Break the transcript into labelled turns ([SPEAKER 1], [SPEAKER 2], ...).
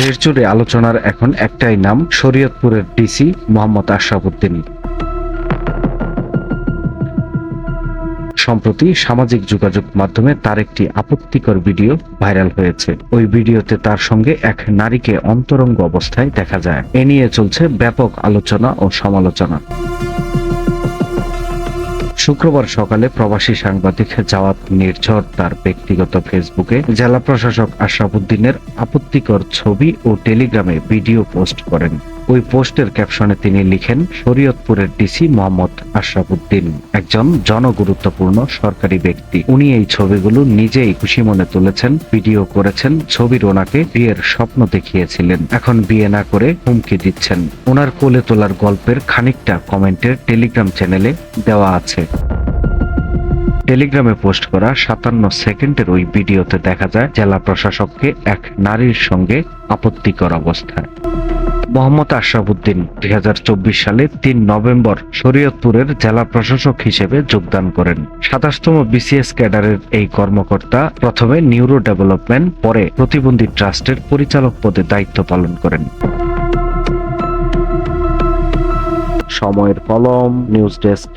[SPEAKER 1] দেশ জুড়ে আলোচনার এখন একটাই নাম, শরীয়তপুরের ডিসি মোহাম্মদ আশরাফ উদ্দিন। সম্প্রতি সামাজিক যোগাযোগ মাধ্যমে তার একটি আপত্তিকর ভিডিও ভাইরাল হয়েছে। ওই ভিডিওতে তার সঙ্গে এক নারীকে অন্তরঙ্গ অবস্থায় দেখা যায়। এ নিয়ে চলছে ব্যাপক আলোচনা ও সমালোচনা। শুক্রবার সকালে প্রবাসী সাংবাদিক জাওয়াদ নির্ঝর তার ব্যক্তিগত ফেসবুকে জেলা প্রশাসক আশরাফ উদ্দিনের আপত্তিকর ছবি ও টেলিগ্রামে ভিডিও পোস্ট করেন। ওই পোস্টের ক্যাপশনে তিনি লিখেন, শরীয়তপুরের ডিসি মোহাম্মদ আশরাফ উদ্দিন একজন জনগুরুত্বপূর্ণ সরকারি ব্যক্তি। উনি এই ছবিগুলো নিজেই খুশি মনে তুলেছেন, ভিডিও করেছেন। ছবির ওনাকে বিয়ের স্বপ্ন দেখিয়েছিলেন, এখন বিয়ে না করে হুমকি দিচ্ছেন। ওনার কোলে তোলার গল্পের খানিকটা কমেন্টের টেলিগ্রাম চ্যানেলে দেওয়া আছে। টেলিগ্রামে পোস্ট করা 57 সেকেন্ডের ওই ভিডিওতে দেখা যায় জেলা প্রশাসককে এক নারীর সঙ্গে আপত্তিকর অবস্থায়। মোহাম্মদ আশরাফ উদ্দিন 2024 সালে 3 নভেম্বর শরীয়তপুরের জেলা প্রশাসক হিসেবে যোগদান করেন। 27তম বিসিএস ক্যাডারের এই কর্মকর্তা প্রথমে নিউরো ডেভেলপমেন্ট, পরে প্রতিবন্ধী ট্রাস্টের পরিচালক পদে দায়িত্ব পালন করেন। সময়ের কলম, নিউজ ডেস্ক।